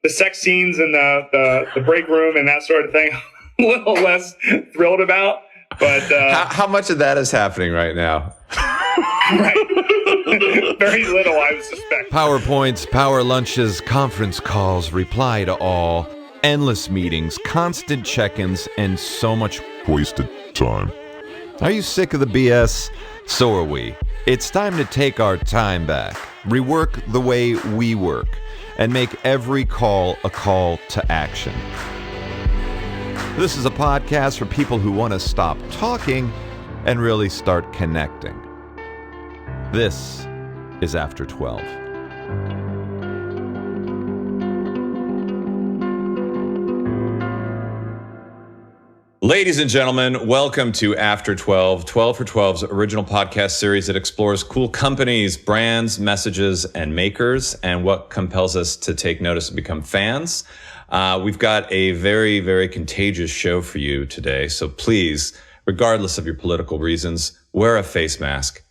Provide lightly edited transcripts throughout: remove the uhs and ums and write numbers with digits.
the sex scenes in the break room and that sort of thing, I'm a little less thrilled about. But how much of that is happening right now? Right. Very little, I would suspect. PowerPoints, power lunches, conference calls, reply to all, endless meetings, constant check-ins, and so much wasted time. Are you sick of the BS? So are we. It's time to take our time back, rework the way we work, and make every call a call to action. This is a podcast for people who want to stop talking and really start connecting. This is After 12. Ladies and gentlemen, welcome to After 12, 12 for 12's original podcast series that explores cool companies, brands, messages, and makers, and what compels us to take notice and become fans. We've got a very, very contagious show for you today, so please, regardless of your political reasons, wear a face mask.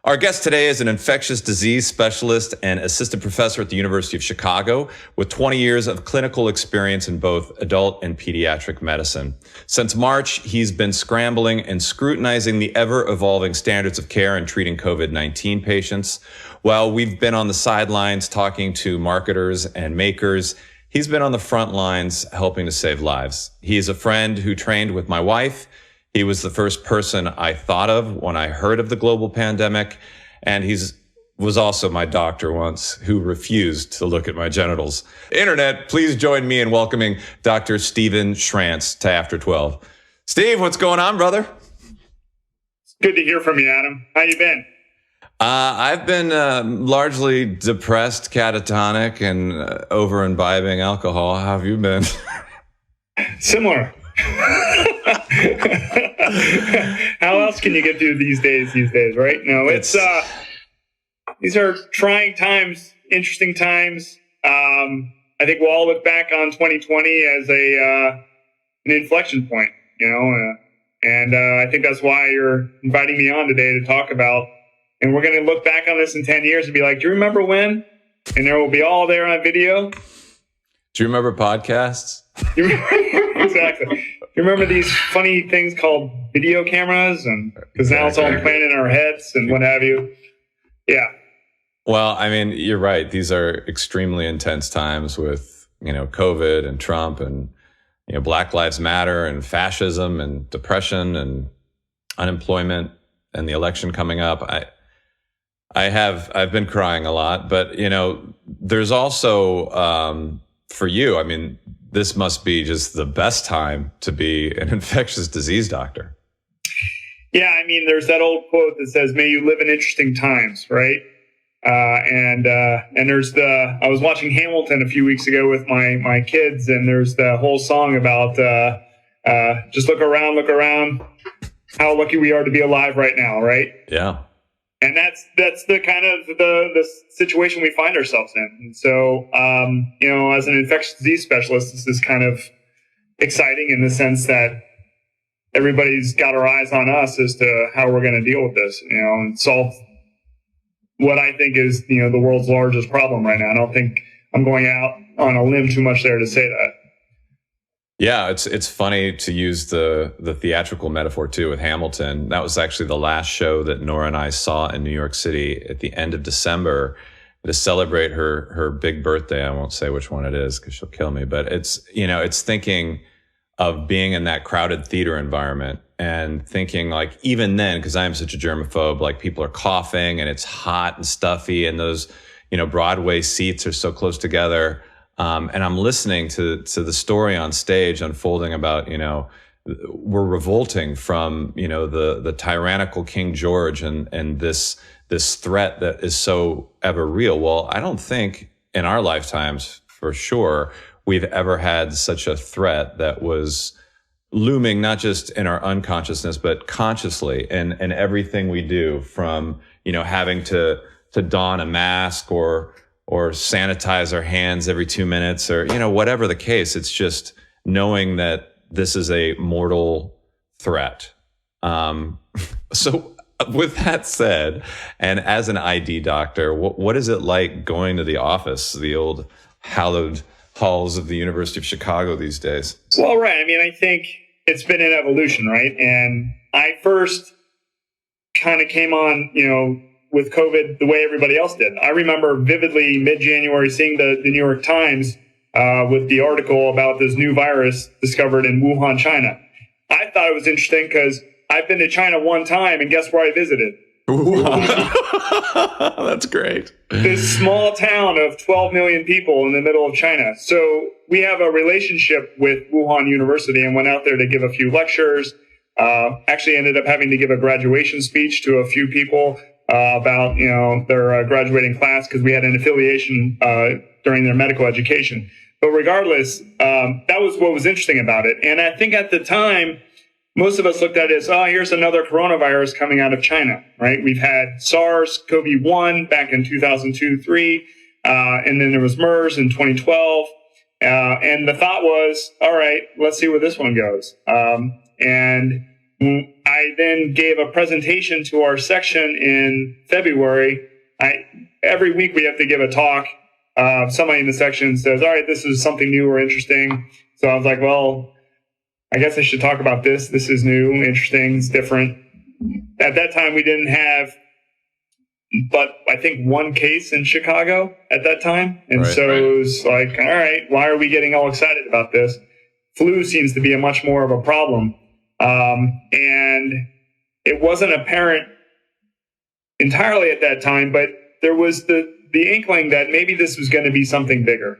Our guest today is an infectious disease specialist and assistant professor at the University of Chicago with 20 years of clinical experience in both adult and pediatric medicine. Since March, he's been scrambling and scrutinizing the ever-evolving standards of care in treating COVID-19 patients. While we've been on the sidelines talking to marketers and makers, he's been on the front lines helping to save lives. He is a friend who trained with my wife. He was the first person I thought of when I heard of the global pandemic, and was also my doctor once who refused to look at my genitals. Internet, please join me in welcoming Dr. Steven Schrantz to After 12. Steve, what's going on, brother? It's good to hear from you, Adam. How you been? I've been largely depressed, catatonic, and over-imbibing alcohol. How have you been? Similar. How else can you get through these days, right? No, it's these are trying times, interesting times. I think we'll all look back on 2020 as an inflection point, and I think that's why you're inviting me on today to talk about, and we're going to look back on this in 10 years and be like, do you remember when? And there will be all there on video. Do you remember podcasts? Exactly. You remember these funny things called video cameras? And because now it's all implanted in our heads and what have you. Yeah. Well, I mean, you're right. These are extremely intense times with, COVID and Trump and, Black Lives Matter and fascism and depression and unemployment and the election coming up. I've been crying a lot, but, there's also, for you, I mean, this must be just the best time to be an infectious disease doctor. Yeah, I mean, there's that old quote that says, "May you live in interesting times," right? And there's I was watching Hamilton a few weeks ago with my kids, and there's the whole song about just look around, how lucky we are to be alive right now, right? Yeah. And that's the kind of the situation we find ourselves in. And so, as an infectious disease specialist, this is kind of exciting in the sense that everybody's got our eyes on us as to how we're going to deal with this, and solve what I think is, the world's largest problem right now. I don't think I'm going out on a limb too much there to say that. Yeah, it's funny to use the theatrical metaphor too with Hamilton. That was actually the last show that Nora and I saw in New York City at the end of December to celebrate her big birthday. I won't say which one it is because she'll kill me, but it's thinking of being in that crowded theater environment and thinking like, even then, because I am such a germaphobe, like people are coughing and it's hot and stuffy and those, Broadway seats are so close together. And I'm listening to the story on stage unfolding about, we're revolting from, the tyrannical King George and this threat that is so ever real. Well, I don't think in our lifetimes, for sure, we've ever had such a threat that was looming, not just in our unconsciousness, but consciously in everything we do, from, having to don a mask or sanitize our hands every 2 minutes or, whatever the case. It's just knowing that this is a mortal threat. So with that said, and as an ID doctor, what is it like going to the office, the old hallowed halls of the University of Chicago these days. Well, right. I mean, I think it's been an evolution, right? And I first kind of came on, with COVID the way everybody else did. I remember vividly mid-January seeing the New York Times with the article about this new virus discovered in Wuhan, China. I thought it was interesting because I've been to China one time, and guess where I visited? That's great. This small town of 12 million people in the middle of China. So we have a relationship with Wuhan University and went out there to give a few lectures. Actually ended up having to give a graduation speech to a few people about, their graduating class because we had an affiliation during their medical education. But regardless, that was what was interesting about it. And I think at the time, most of us looked at it as, here's another coronavirus coming out of China, right? We've had SARS-CoV-1 back in 2002-3, and then there was MERS in 2012. And the thought was, all right, let's see where this one goes. And I then gave a presentation to our section in February. Every week we have to give a talk. Somebody in the section says, all right, this is something new or interesting. So I was like, well, I guess I should talk about this. This is new, interesting, it's different. At that time, we didn't have, but I think one case in Chicago at that time. And it was like, all right, why are we getting all excited about this? Flu seems to be a much more of a problem. And it wasn't apparent entirely at that time, but there was the inkling that maybe this was going to be something bigger,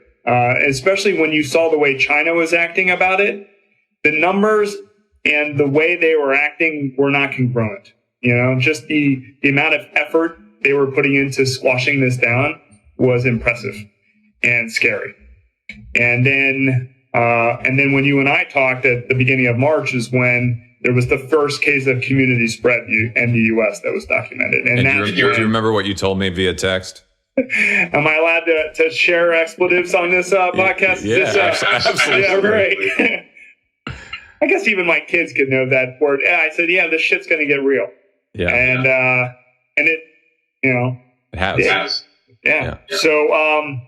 especially when you saw the way China was acting about it. The numbers and the way they were acting were not congruent. Just the amount of effort they were putting into squashing this down was impressive and scary. And then when you and I talked at the beginning of March is when there was the first case of community spread in the U.S. that was documented. And do you remember what you told me via text? Am I allowed to share expletives on this podcast? Yeah, absolutely. Yeah, great. I guess even my kids could know that word. Yeah, I said, this shit's going to get real. Yeah. And it, it has. Yeah. So,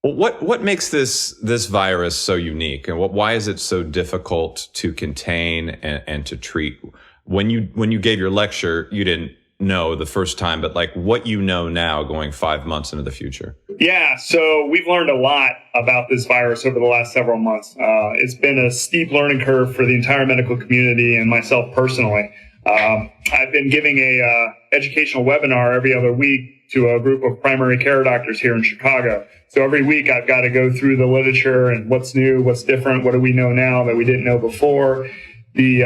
what makes this virus so unique, and why is it so difficult to contain and to treat? When you gave your lecture, you didn't know the first time, but like what you know now going 5 months into the future. Yeah, so we've learned a lot about this virus over the last several months. It's been a steep learning curve for the entire medical community and myself personally. I've been giving a educational webinar every other week to a group of primary care doctors here in Chicago. So every week I've got to go through the literature and what's new, what's different, what do we know now that we didn't know before. The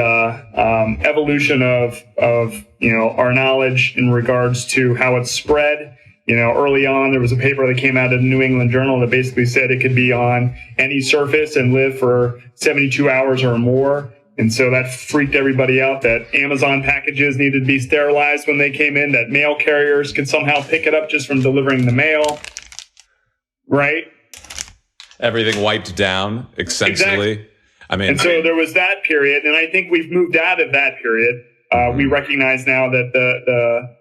evolution of our knowledge in regards to how it's spread. Early on, there was a paper that came out of the New England Journal that basically said it could be on any surface and live for 72 hours or more. And so that freaked everybody out that Amazon packages needed to be sterilized when they came in, that mail carriers could somehow pick it up just from delivering the mail. Right? Everything wiped down, essentially. Exactly. And so there was that period, and I think we've moved out of that period. We recognize now that the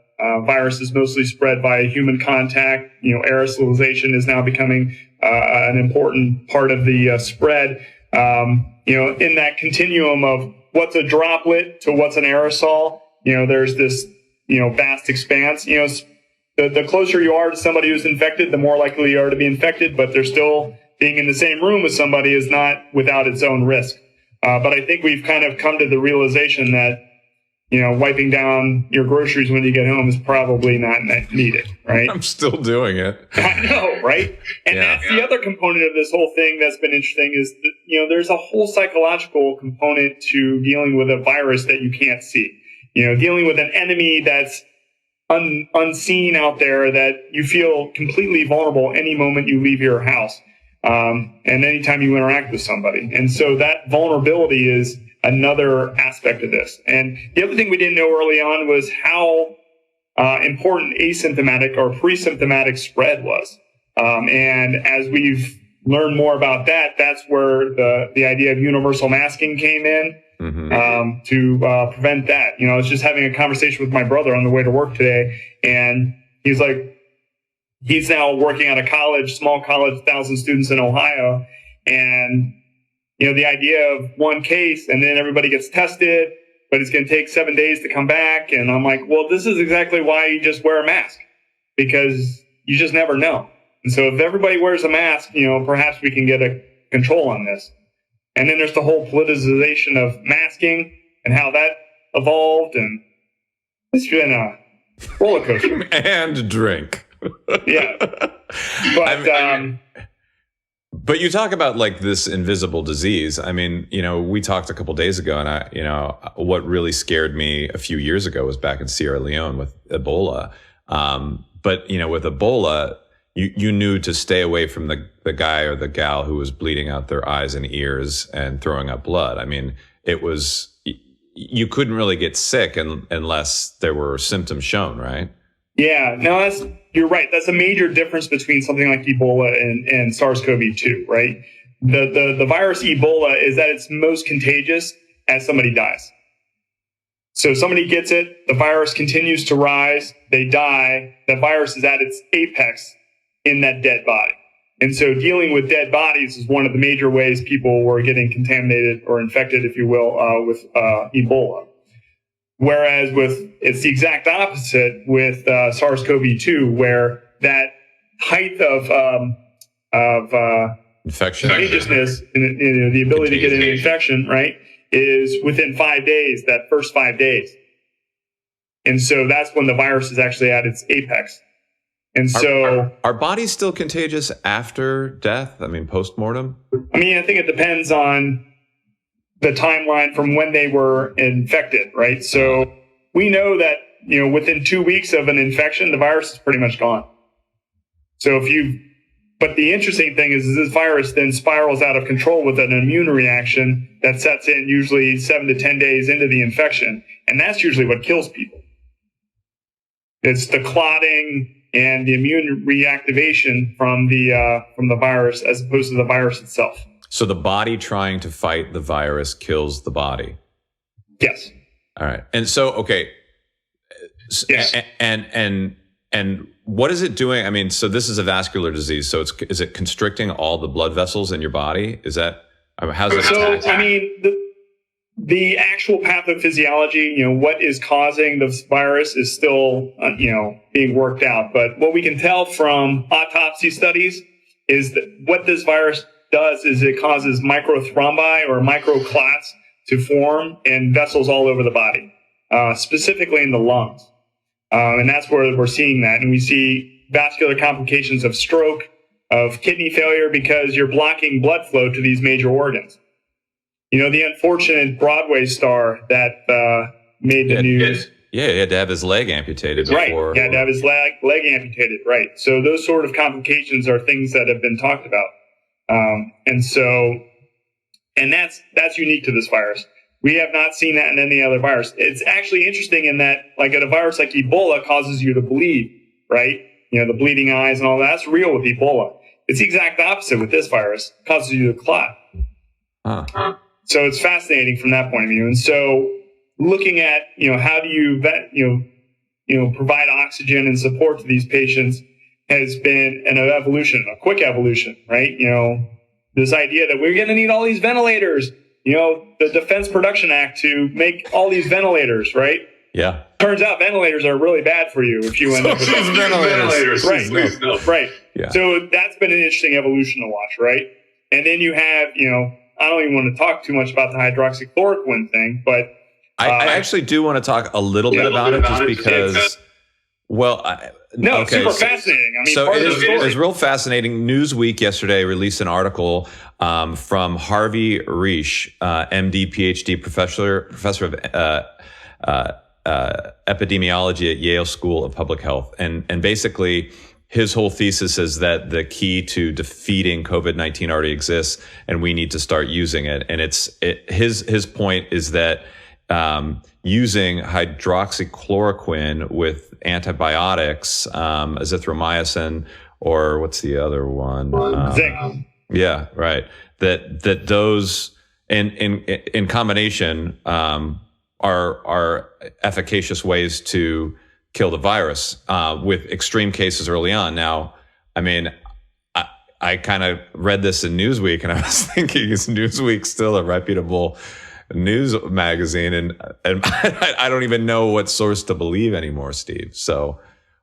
virus is mostly spread by human contact. Aerosolization is now becoming an important part of the spread. In that continuum of what's a droplet to what's an aerosol, there's this, vast expanse. The closer you are to somebody who's infected, the more likely you are to be infected, but they're still being in the same room with somebody is not without its own risk. But I think we've kind of come to the realization that, wiping down your groceries when you get home is probably not needed, right? I'm still doing it. I know, right? And that's the other component of this whole thing that's been interesting is that, there's a whole psychological component to dealing with a virus that you can't see. Dealing with an enemy that's unseen out there that you feel completely vulnerable any moment you leave your house. And anytime you interact with somebody. And so that vulnerability is another aspect of this. And the other thing we didn't know early on was how important asymptomatic or pre-symptomatic spread was. And as we've learned more about that, that's where the idea of universal masking came in to prevent that. I was just having a conversation with my brother on the way to work today, and he's like, he's now working at a college, small college, 1,000 students in Ohio. And, the idea of one case and then everybody gets tested, but it's going to take 7 days to come back. And I'm like, well, this is exactly why you just wear a mask, because you just never know. And so if everybody wears a mask, perhaps we can get a control on this. And then there's the whole politicization of masking and how that evolved. And it's been a roller coaster. And drink. Yeah. But, but you talk about like this invisible disease. I mean, we talked a couple days ago, and what really scared me a few years ago was back in Sierra Leone with Ebola. But with Ebola, you knew to stay away from the guy or the gal who was bleeding out their eyes and ears and throwing up blood. I mean, you couldn't really get sick unless there were symptoms shown, right? Yeah, no, you're right. That's a major difference between something like Ebola and SARS-CoV-2, right? The virus Ebola is that it's most contagious as somebody dies. So somebody gets it, the virus continues to rise, they die, the virus is at its apex in that dead body. And so dealing with dead bodies is one of the major ways people were getting contaminated or infected, if you will, with Ebola. Whereas it's the exact opposite with SARS-CoV-2, where that height of infection, contagiousness, the ability to get an infection, right, is within 5 days, that first 5 days. And so that's when the virus is actually at its apex. And so are bodies still contagious after death? I mean, post-mortem? I think it depends on the timeline from when they were infected, right? So we know that, within 2 weeks of an infection, the virus is pretty much gone. So but the interesting thing is this virus then spirals out of control with an immune reaction that sets in usually 7 to 10 days into the infection. And that's usually what kills people. It's the clotting and the immune reactivation from the virus as opposed to the virus itself. So the body trying to fight the virus kills the body. Yes. All right. And so, okay. Yes. And what is it doing? I mean, so this is a vascular disease. So is it constricting all the blood vessels in your body? Is that, how's it attacking? The actual pathophysiology, what is causing this virus is still, being worked out. But what we can tell from autopsy studies is that what this virus does is it causes microthrombi or microclots to form in vessels all over the body, specifically in the lungs. And that's where we're seeing that. And we see vascular complications of stroke, of kidney failure, because you're blocking blood flow to these major organs. The unfortunate Broadway star that made the news. Yeah, he had to have his leg amputated before. Right, he had to have his leg amputated, right. So those sort of complications are things that have been talked about. And that's unique to this virus. We have not seen that in any other virus. It's actually interesting in that, like, a virus like Ebola causes you to bleed, right? The bleeding eyes and all that's real with Ebola. It's the exact opposite with this virus. It causes you to clot. So it's fascinating from that point of view. And so looking at, how do you provide oxygen and support to these patients has been an evolution, a quick evolution, right? This idea that we're going to need all these ventilators, the Defense Production Act to make all these ventilators, right? Yeah. Turns out ventilators are really bad for you if you end up with these ventilators. Right. No. Right. Yeah. So that's been an interesting evolution to watch, right? And then you have, I don't even want to talk too much about the hydroxychloroquine thing, but I actually do want to talk a little bit about it just because, it's super fascinating. It is real fascinating. Newsweek yesterday released an article from Harvey Reisch, MD, PhD, professor of epidemiology at Yale School of Public Health. And basically, his whole thesis is that the key to defeating COVID-19 already exists, and we need to start using it. And his point is that using hydroxychloroquine with antibiotics, azithromycin, or what's the other one? Zinc. Yeah, right. That those in combination are efficacious ways to kill the virus, with extreme cases early on. Now, I mean, I kind of read this in Newsweek, and I was thinking, is Newsweek still a reputable news magazine? And I don't even know what source to believe anymore, Steve. So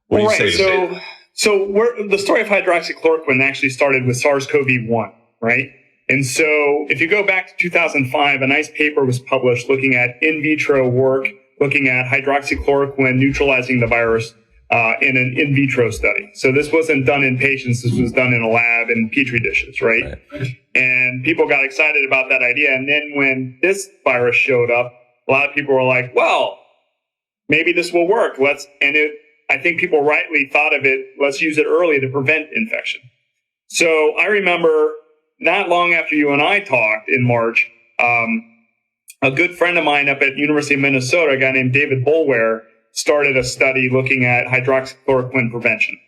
what do you say to that? So the story of hydroxychloroquine actually started with SARS-CoV-1, right? And so if you go back to 2005, a nice paper was published looking at in vitro work, looking at hydroxychloroquine neutralizing the virus in an in vitro study. So this wasn't done in patients. This was done in a lab in petri dishes, right? And people got excited about that idea. And then when this virus showed up, a lot of people were like, well, maybe this will work. I think people rightly thought of it, let's use it early to prevent infection. So I remember not long after you and I talked in March, a good friend of mine up at University of Minnesota, a guy named David Boulware, started a study looking at hydroxychloroquine prevention.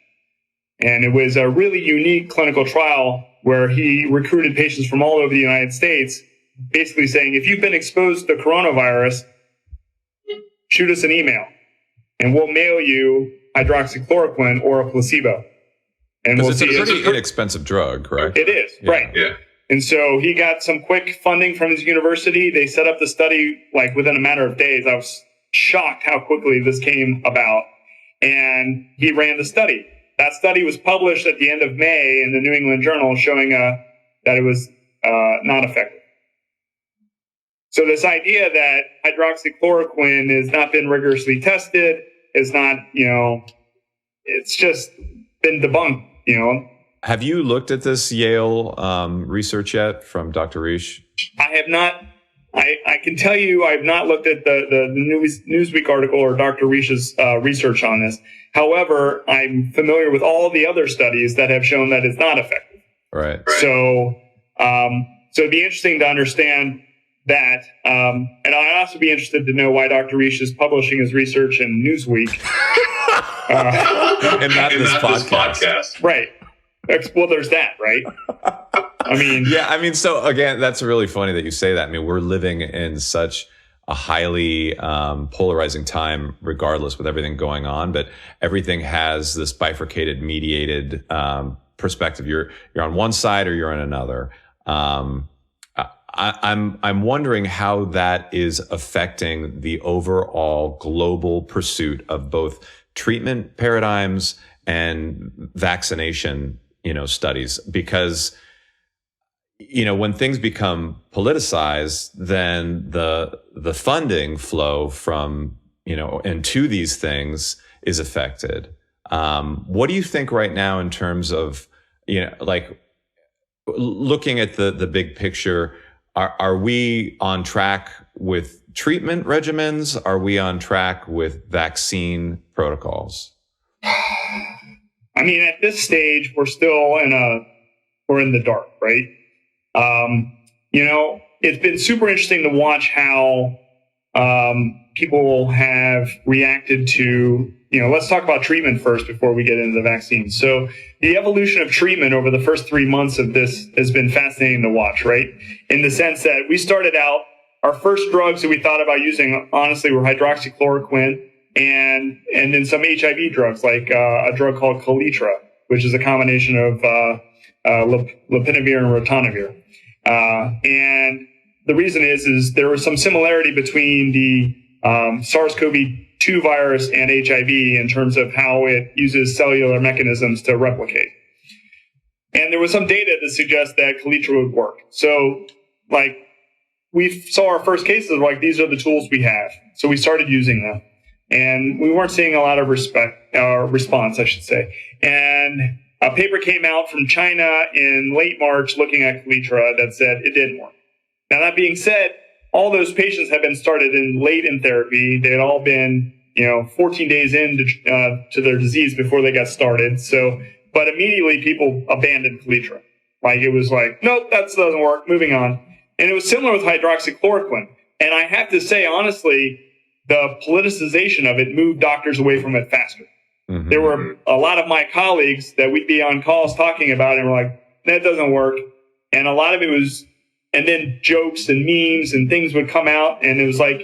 And it was a really unique clinical trial where he recruited patients from all over the United States, basically saying, if you've been exposed to coronavirus, shoot us an email and we'll mail you hydroxychloroquine or a placebo. And it's a pretty inexpensive drug, correct? It is, right. Yeah. And so he got some quick funding from his university. They set up the study like within a matter of days. I was shocked how quickly this came about. And he ran the study. That study was published at the end of May in the New England Journal showing that it was not effective. So this idea that hydroxychloroquine has not been rigorously tested is not, it's just been debunked, Have you looked at this Yale research yet from Dr. Reisch? I have not. I can tell you I have not looked at the Newsweek article or Dr. Reisch's research on this. However, I'm familiar with all the other studies that have shown that it's not effective. Right. So it'd be interesting to understand that. And I'd also be interested to know why Dr. Reisch is publishing his research in Newsweek. And not this podcast. Right. Well, there's that, right? So again, that's really funny that you say that. I mean, we're living in such a highly polarizing time, regardless with everything going on, but everything has this bifurcated, mediated perspective. You're on one side or you're on another. I'm wondering how that is affecting the overall global pursuit of both treatment paradigms and vaccination, studies, because, when things become politicized, then the funding flow from, and to these things is affected. What do you think right now in terms of, looking at the big picture? Are we on track with treatment regimens? Are we on track with vaccine protocols? I mean, at this stage, we're still we're in the dark, right? It's been super interesting to watch how people have reacted to, let's talk about treatment first before we get into the vaccine. So the evolution of treatment over the first 3 months of this has been fascinating to watch, right? In the sense that we started out, our first drugs that we thought about using, honestly, were hydroxychloroquine and then some HIV drugs, like a drug called Kaletra, which is a combination of lopinavir and ritonavir. And the reason is there was some similarity between the SARS-CoV-2 virus and HIV in terms of how it uses cellular mechanisms to replicate. And there was some data that suggests that Kaletra would work. So, we saw our first cases of these are the tools we have. So we started using them. And we weren't seeing a lot of response, I should say. And a paper came out from China in late March looking at Kaletra that said it didn't work. Now, that being said, all those patients had been started late in therapy. They had all been, 14 days into to their disease before they got started. So, but immediately people abandoned Kaletra. It was nope, that doesn't work. Moving on. And it was similar with hydroxychloroquine. And I have to say, honestly, the politicization of it moved doctors away from it faster. Mm-hmm. There were a lot of my colleagues that we'd be on calls talking about and were like, that doesn't work. And a lot of it was, and then jokes and memes and things would come out. And it was like,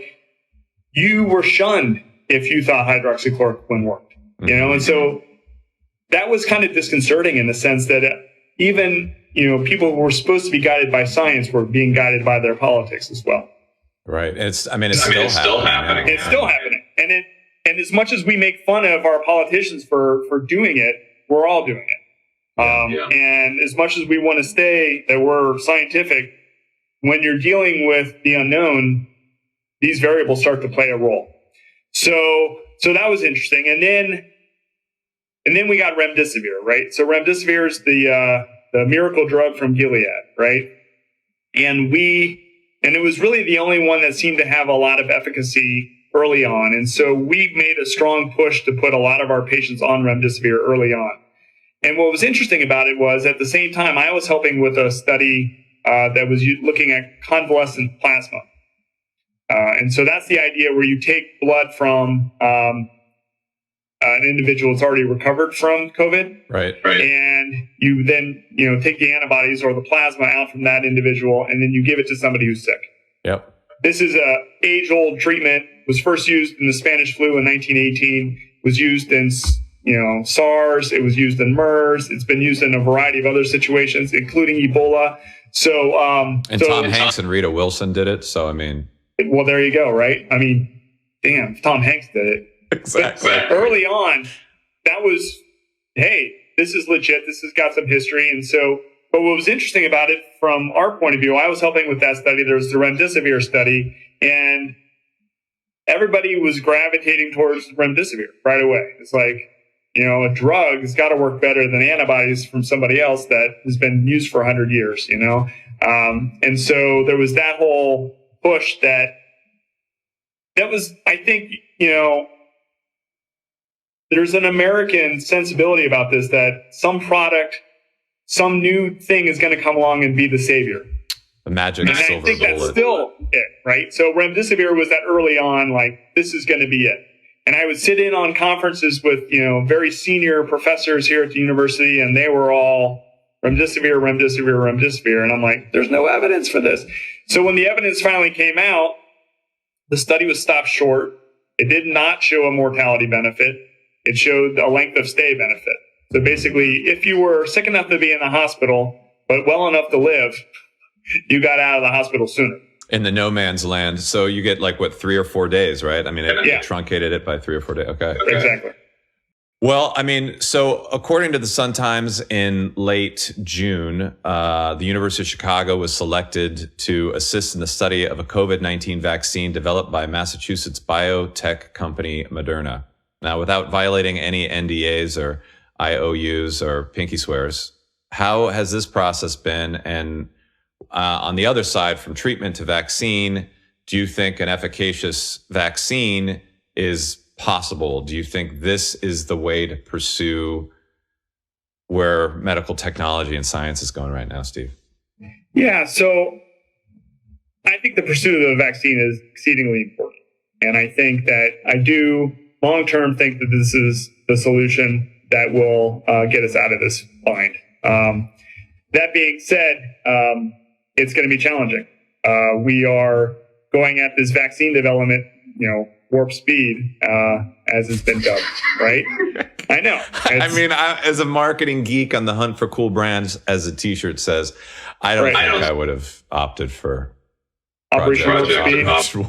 you were shunned if you thought hydroxychloroquine worked, you know? And so that was kind of disconcerting in the sense that even, you know, people who were supposed to be guided by science were being guided by their politics as well. Right. It's still happening. It's still happening. And as much as we make fun of our politicians for doing it, we're all doing it. And as much as we want to say that we're scientific, when you're dealing with the unknown, these variables start to play a role. So that was interesting. And then we got remdesivir, right? So remdesivir is the miracle drug from Gilead, right? And it was really the only one that seemed to have a lot of efficacy early on. And so we made a strong push to put a lot of our patients on remdesivir early on. And what was interesting about it was at the same time, I was helping with a study that was looking at convalescent plasma. And so that's the idea where you take blood from an individual that's already recovered from COVID. Right. And you then, you know, take the antibodies or the plasma out from that individual, and then you give it to somebody who's sick. Yep. This is a age-old treatment, was first used in the Spanish flu in 1918, was used in, you know, SARS, it was used in MERS, it's been used in a variety of other situations, including Ebola. Tom Hanks and Rita Wilson did it. So, I mean, well, there you go, right? I mean, damn, Tom Hanks did it. Exactly. But early on, that was, hey, this is legit. This has got some history. And so, but what was interesting about it from our point of view, I was helping with that study. There was the remdesivir study, and everybody was gravitating towards remdesivir right away. It's like, you know, a drug has got to work better than antibodies from somebody else that has been used for 100 years, you know? And so there was that whole push that was, I think, you know, there's an American sensibility about this, that some product, some new thing is going to come along and be the savior. The magic and silver I think bullet. That's still it, right? So remdesivir was that early on, like, this is going to be it. And I would sit in on conferences with, you know, very senior professors here at the university, and they were all remdesivir, remdesivir, remdesivir. And I'm like, there's no evidence for this. So when the evidence finally came out, the study was stopped short. It did not show a mortality benefit. It showed a length of stay benefit. So basically, if you were sick enough to be in the hospital, but well enough to live, you got out of the hospital sooner. In the no man's land. So you get like, what, 3 or 4 days, right? I mean, it truncated it by 3 or 4 days. Okay. Exactly. Well, I mean, so according to the Sun-Times, in late June, the University of Chicago was selected to assist in the study of a COVID-19 vaccine developed by Massachusetts biotech company Moderna. Now, without violating any NDAs or IOUs or pinky swears, how has this process been? And on the other side, from treatment to vaccine, do you think an efficacious vaccine is possible? Do you think this is the way to pursue where medical technology and science is going right now, Steve? Yeah, so I think the pursuit of the vaccine is exceedingly important. And I think that I do long-term think that this is the solution that will get us out of this bind. That being said, it's going to be challenging. We are going at this vaccine development, you know, warp speed, as it's been dubbed, right? I know. I mean, as a marketing geek on the hunt for cool brands, as the T-shirt says, I don't think I would have opted for Operation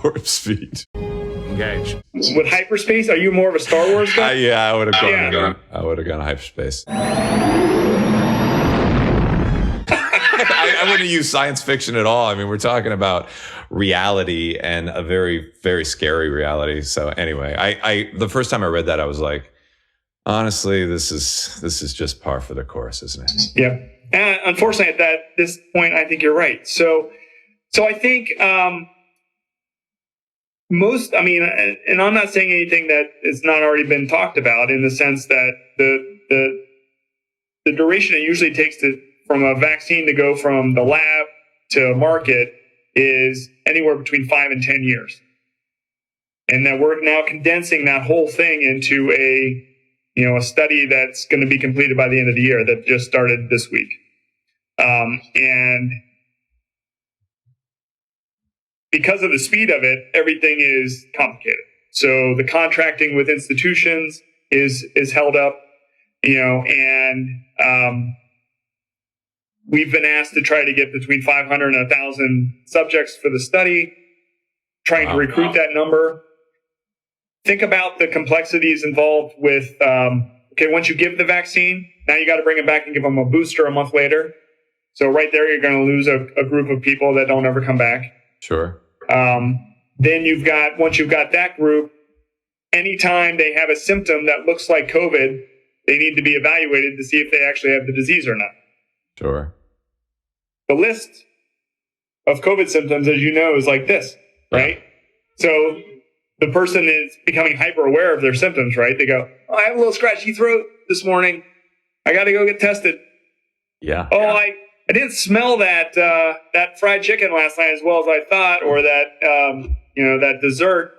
Warp Speed. Engage. With hyperspace, are you more of a Star Wars guy? Yeah, I would have gone. I would have gone hyperspace. I wouldn't use science fiction at all. I mean, we're talking about reality, and a very, very scary reality. So anyway, I the first time I read that, I was like, honestly, this is just par for the course, isn't it? Yeah. And unfortunately, at this point, I think you're right. So I think and I'm not saying anything that has not already been talked about, in the sense that the duration it usually takes from a vaccine to go from the lab to market is anywhere between 5 and 10 years. And that we're now condensing that whole thing into a study that's going to be completed by the end of the year, that just started this week. And because of the speed of it, everything is complicated. So the contracting with institutions is held up, and we've been asked to try to get between 500 and 1,000 subjects for the study, trying to recruit that number. Think about the complexities involved with, once you give the vaccine, now you got to bring it back and give them a booster a month later. So right there, you're going to lose a group of people that don't ever come back. Sure. Then once you've got that group, anytime they have a symptom that looks like COVID, they need to be evaluated to see if they actually have the disease or not. Sure. The list of COVID symptoms, as you know, is like this, right? So the person is becoming hyper aware of their symptoms, right? They go, I have a little scratchy throat this morning. I got to go get tested. Yeah. I didn't smell that fried chicken last night as well as I thought, or that that dessert.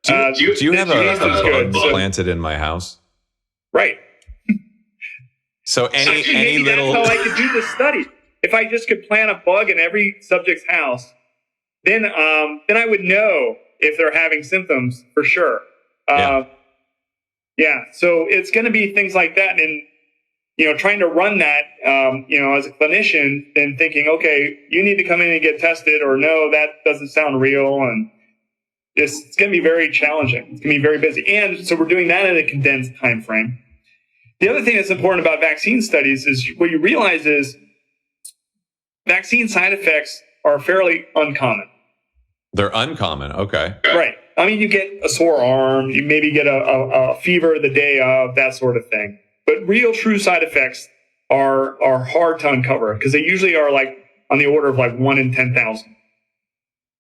Do you have a bug planted in my house? Right. So any little. That's how I could do this study. If I just could plant a bug in every subject's house, then I would know if they're having symptoms for sure. So it's going to be things like that, and trying to run that, as a clinician, and thinking, okay, you need to come in and get tested, or no, that doesn't sound real, and it's going to be very challenging. It's going to be very busy, and so we're doing that in a condensed time frame. The other thing that's important about vaccine studies is what you realize is vaccine side effects are fairly uncommon. They're uncommon. Okay. Right. I mean, you get a sore arm, you maybe get a fever the day of, that sort of thing. But real true side effects are hard to uncover because they usually are like on the order of like 1 in 10,000.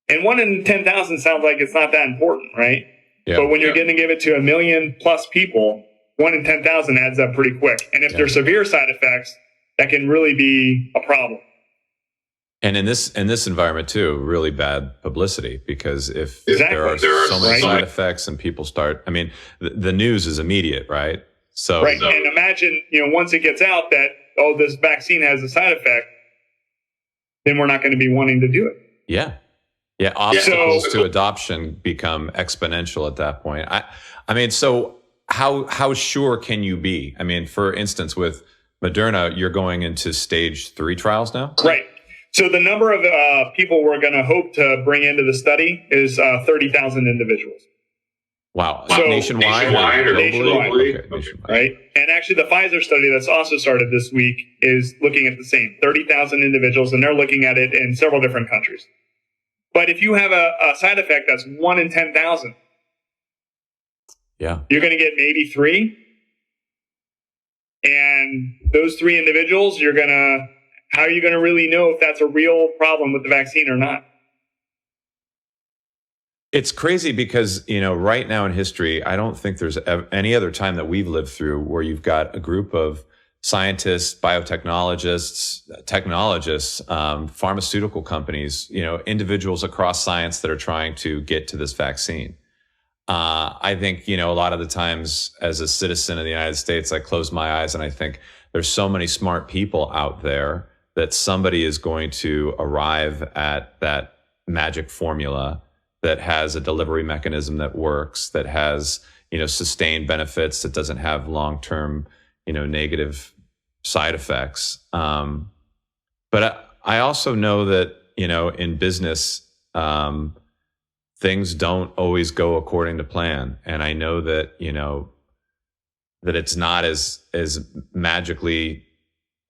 And 1 in 10,000 sounds like it's not that important, right? Yeah. But when you're going to give it to 1 million plus people, 1 in 10,000 adds up pretty quick. And if there's severe side effects, that can really be a problem. And in this environment too, really bad publicity, because if there are so many side effects and people start, I mean, the news is immediate, right? So right. And imagine, once it gets out that, this vaccine has a side effect, then we're not going to be wanting to do it. Yeah. Yeah. Obstacles to adoption become exponential at that point. I mean, so how sure can you be? I mean, for instance, with Moderna, you're going into stage 3 trials now? Right. So the number of people we're going to hope to bring into the study is 30,000 individuals. Wow. So nationwide? Nationwide. Okay, nationwide. Right. And actually the Pfizer study that's also started this week is looking at the same 30,000 individuals, and they're looking at it in several different countries. But if you have a side effect that's 1 in 10,000, you're going to get maybe 3. And those 3 individuals, how are you going to really know if that's a real problem with the vaccine or not? It's crazy because, right now in history, I don't think there's any other time that we've lived through where you've got a group of scientists, biotechnologists, technologists, pharmaceutical companies, individuals across science that are trying to get to this vaccine. I think, a lot of the times as a citizen of the United States, I close my eyes and I think there's so many smart people out there that somebody is going to arrive at that magic formula that has a delivery mechanism that works, that has, sustained benefits, that doesn't have long-term, negative side effects. But I also know that, in business, things don't always go according to plan. And I know that, that it's not as magically,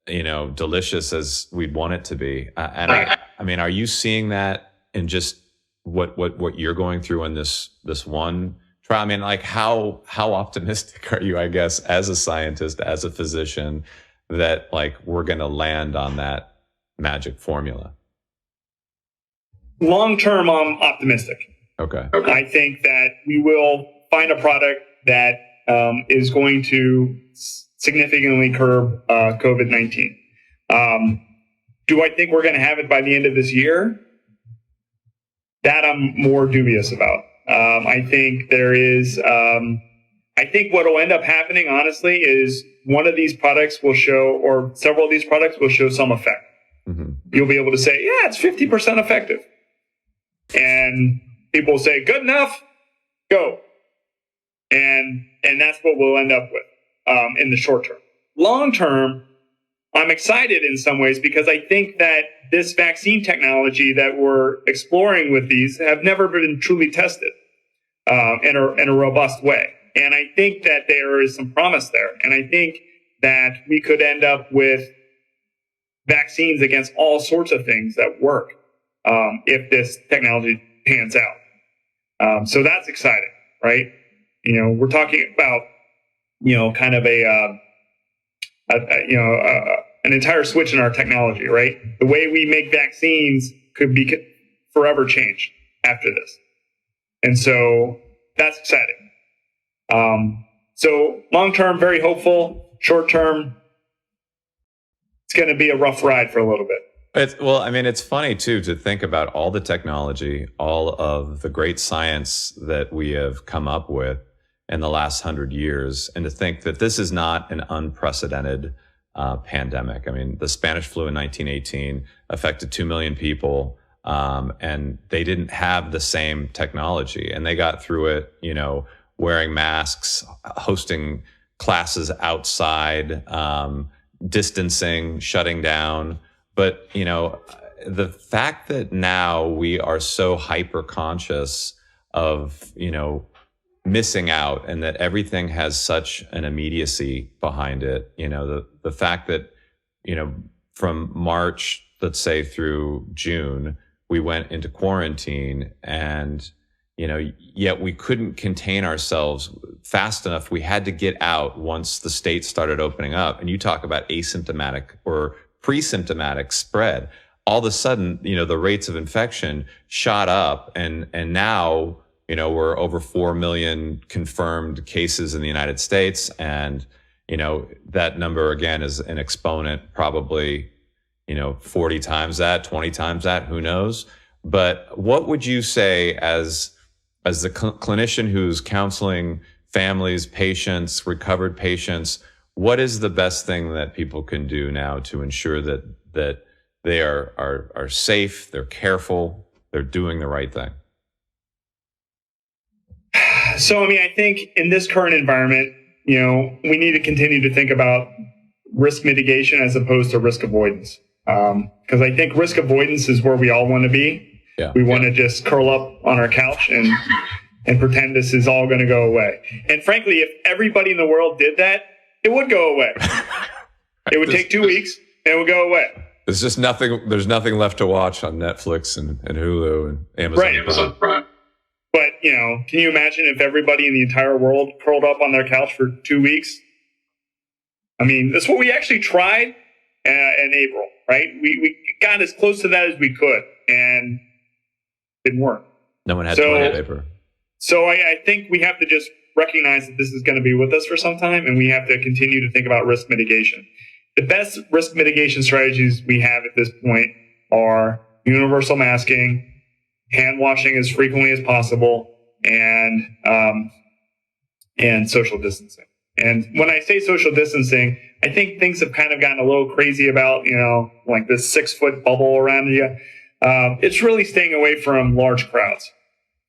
delicious as we'd want it to be. I mean, are you seeing that in just what you're going through in this one trial? I mean, like how optimistic are you, I guess, as a scientist, as a physician, that like we're going to land on that magic formula? Long term, I'm optimistic. Okay. I think that we will find a product that is going to significantly curb COVID-19. Do I think we're going to have it by the end of this year? That I'm more dubious about. I think there is, I think what will end up happening, honestly, is one of these products will show, or several of these products will show some effect. Mm-hmm. You'll be able to say, yeah, it's 50% effective. And people will say, good enough, go. And that's what we'll end up with in the short term. Long term, I'm excited in some ways because I think that this vaccine technology that we're exploring with these have never been truly tested in a robust way. And I think that there is some promise there. And I think that we could end up with vaccines against all sorts of things that work if this technology pans out. So that's exciting, right? We're talking about, kind of an entire switch in our technology, right? The way we make vaccines could be forever changed after this. And so that's exciting. So long term, very hopeful. Short term, it's going to be a rough ride for a little bit. It's funny too to think about all the technology, all of the great science that we have come up with in the last 100 years, and to think that this is not an unprecedented pandemic. I mean, the Spanish flu in 1918 affected 2 million people, and they didn't have the same technology, and they got through it, wearing masks, hosting classes outside, distancing, shutting down. But, the fact that now we are so hyper conscious of, missing out, and that everything has such an immediacy behind it, the fact that, from March, let's say through June, we went into quarantine, and, yet we couldn't contain ourselves fast enough. We had to get out once the states started opening up. And you talk about asymptomatic or pre-symptomatic spread. All of a sudden, the rates of infection shot up, and now, we're over 4 million confirmed cases in the United States. And, that number again is an exponent, probably, 40 times that, 20 times that, who knows? But what would you say as the clinician who's counseling families, patients, recovered patients, what is the best thing that people can do now to ensure that they are safe, they're careful, they're doing the right thing? So, I think in this current environment, we need to continue to think about risk mitigation as opposed to risk avoidance. Because I think risk avoidance is where we all want to be. Yeah. We want to just curl up on our couch and pretend this is all going to go away. And frankly, if everybody in the world did that, it would go away. It would take 2 weeks and it would go away. There's just nothing. There's nothing left to watch on Netflix and Hulu and Amazon. Right. Amazon Prime. But, can you imagine if everybody in the entire world curled up on their couch for 2 weeks? That's what we actually tried in April, right? We got as close to that as we could, and it didn't work. No one had toilet paper. So I think we have to just recognize that this is going to be with us for some time, and we have to continue to think about risk mitigation. The best risk mitigation strategies we have at this point are universal masking, hand washing as frequently as possible, and social distancing. And when I say social distancing, I think things have kind of gotten a little crazy about, like this 6-foot bubble around you. It's really staying away from large crowds,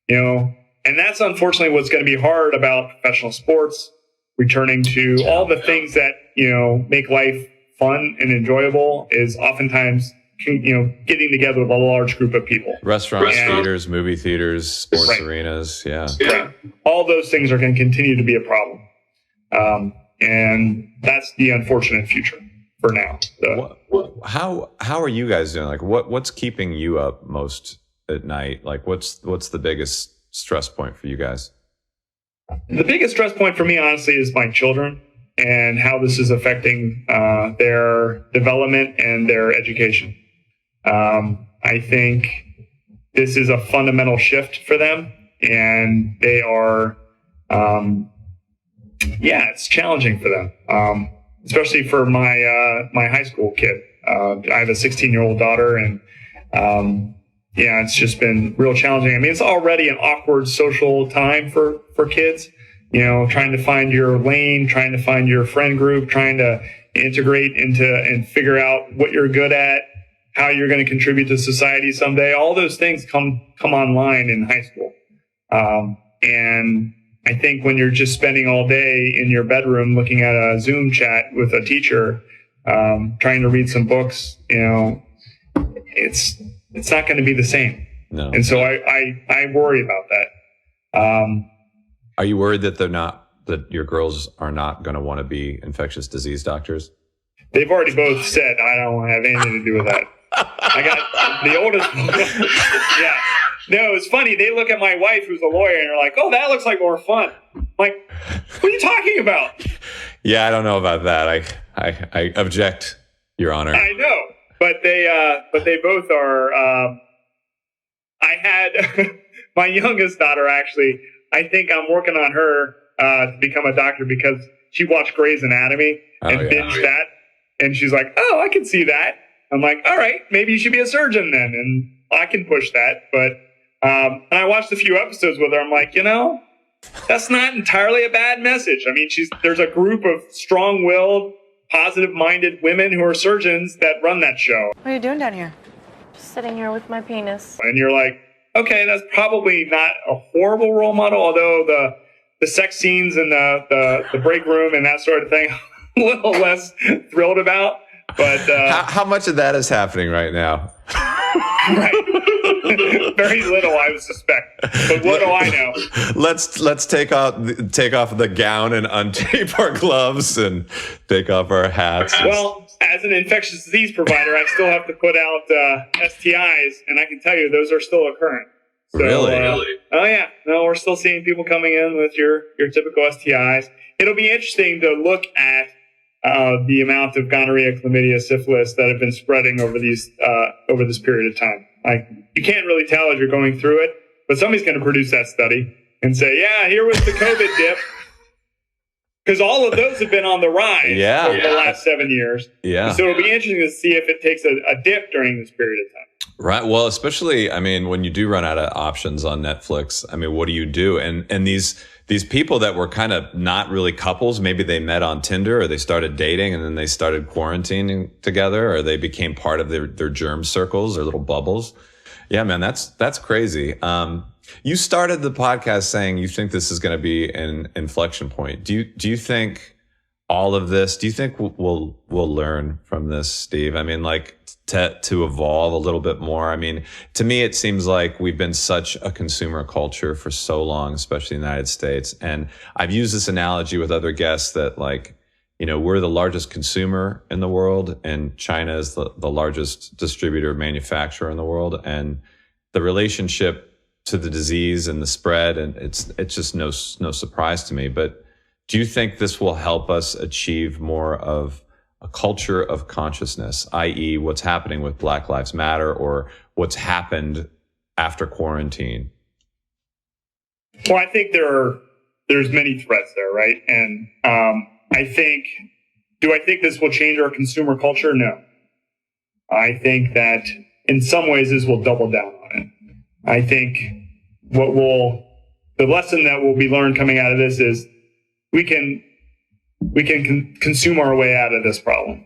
and that's unfortunately what's going to be hard about professional sports, returning to all the things that, make life fun and enjoyable is oftentimes, getting together with a large group of people. Restaurants, theaters, movie theaters, sports arenas. Yeah. Right. All those things are going to continue to be a problem. And that's the unfortunate future for now. So. How are you guys doing? Like what's keeping you up most at night? Like what's the biggest stress point for you guys? The biggest stress point for me, honestly, is my children and how this is affecting their development and their education. I think this is a fundamental shift for them, and they are, it's challenging for them, especially for my high school kid. I have a 16-year-old daughter, and it's just been real challenging. It's already an awkward social time for kids, trying to find your lane, trying to find your friend group, trying to integrate into and figure out what you're good at, how you're going to contribute to society someday. All those things come online in high school. And I think when you're just spending all day in your bedroom looking at a Zoom chat with a teacher, trying to read some books, it's not going to be the same. No. And so I worry about that. Are you worried that your girls are not going to want to be infectious disease doctors? They've already both said, I don't have anything to do with that. I got the oldest. Yeah. No, it's funny. They look at my wife, who's a lawyer, and they're like, "Oh, that looks like more fun." I'm like, what are you talking about? Yeah, I don't know about that. I object, Your Honor. I know, but they both are. I had my youngest daughter, actually. I think I'm working on her to become a doctor because she watched Grey's Anatomy and binged that, and she's like, "Oh, I can see that." I'm like, "All right, maybe you should be a surgeon then," and I can push that, but. And I watched a few episodes with her. I'm like, that's not entirely a bad message. I mean, there's a group of strong-willed, positive-minded women who are surgeons that run that show. What are you doing down here? Just sitting here with my penis. And you're like, okay, that's probably not a horrible role model, although the sex scenes in the break room and that sort of thing, I'm a little less thrilled about. But how much of that is happening right now? Right. Very little, I would suspect. But what do I know? Let's take off the gown and untape our gloves and take off our hats. Well, as an infectious disease provider, I still have to put out STIs, and I can tell you those are still occurring. So, really? Oh yeah. No, we're still seeing people coming in with your typical STIs. It'll be interesting to look at the amount of gonorrhea, chlamydia, syphilis that have been spreading over this period of time. You can't really tell as you're going through it, but somebody's going to produce that study and say, yeah, here was the COVID dip. Because all of those have been on the rise over the last 7 years. Yeah. So it'll be interesting to see if it takes a dip during this period of time. Right. Well, especially, I mean, when you do run out of options on Netflix, I mean, what do you do? And these people that were kind of not really couples, maybe they met on Tinder or they started dating and then they started quarantining together or they became part of their germ circles or little bubbles. Yeah, man, that's crazy. You started the podcast saying you think this is going to be an inflection point. Do you think all of this, do you think we'll learn from this, Steve? I mean, like to evolve a little bit more. I mean, to me, it seems like we've been such a consumer culture for so long, especially in the United States. And I've used this analogy with other guests that we're the largest consumer in the world and China is the largest distributor manufacturer in the world. And the relationship to the disease and the spread, and it's just no surprise to me. But do you think this will help us achieve more of a culture of consciousness, i.e. what's happening with Black Lives Matter or what's happened after quarantine? Well, I think there's many threats there, right? And do I think this will change our consumer culture? No. I think that in some ways this will double down on it. I think the lesson that will be learned coming out of this is we can consume our way out of this problem.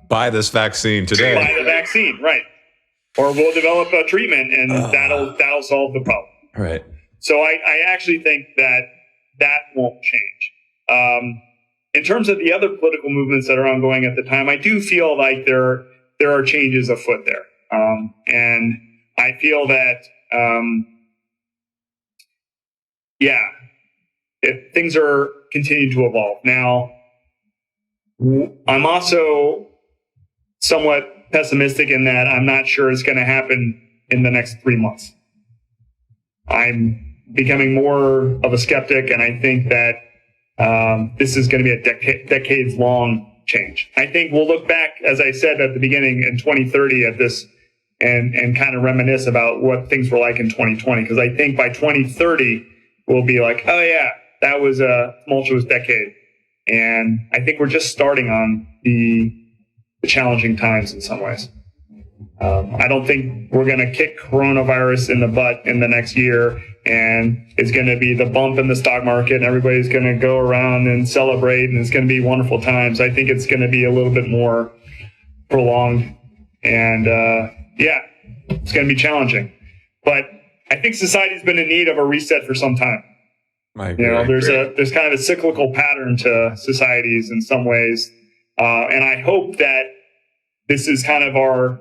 Buy this vaccine today. Buy the vaccine, right? Or we'll develop a treatment, and that'll solve the problem. Right. So I actually think that won't change. In terms of the other political movements that are ongoing at the time, I do feel like there are changes afoot there, and I feel that if things are continuing to evolve. Now, I'm also somewhat pessimistic in that I'm not sure it's going to happen in the next 3 months. I'm becoming more of a skeptic, and I think that this is going to be a decades-long change. I think we'll look back, as I said at the beginning, in 2030 at this and kind of reminisce about what things were like in 2020, because I think by 2030, we'll be like, oh, yeah, that was a tumultuous decade. And I think we're just starting on the challenging times in some ways. I don't think we're going to kick coronavirus in the butt in the next year and it's going to be the bump in the stock market and everybody's going to go around and celebrate and it's going to be wonderful times. I think it's going to be a little bit more prolonged and it's going to be challenging. But I think society's been in need of a reset for some time. I agree. There's kind of a cyclical pattern to societies in some ways. And I hope that this is kind of our,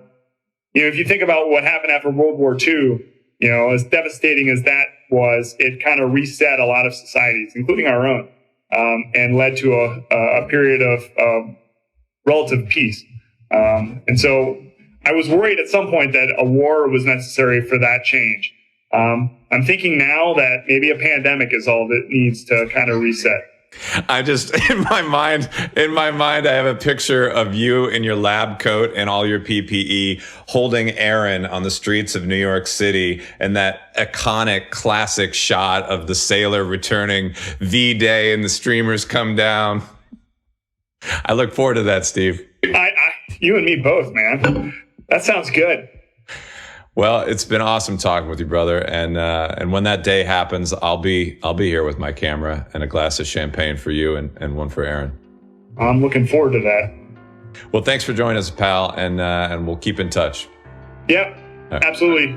if you think about what happened after World War II, as devastating as that was, it kind of reset a lot of societies, including our own, and led to a period of relative peace. And so I was worried at some point that a war was necessary for that change. I'm thinking now that maybe a pandemic is all that needs to kind of reset. I just, in my mind, I have a picture of you in your lab coat and all your PPE holding Aaron on the streets of New York City, and that iconic classic shot of the sailor returning V-Day and the streamers come down. I look forward to that, Steve. You and me both, man. That sounds good. Well, it's been awesome talking with you, brother. And when that day happens, I'll be here with my camera and a glass of champagne for you and one for Aaron. I'm looking forward to that. Well, thanks for joining us, pal, and we'll keep in touch. Yep, absolutely.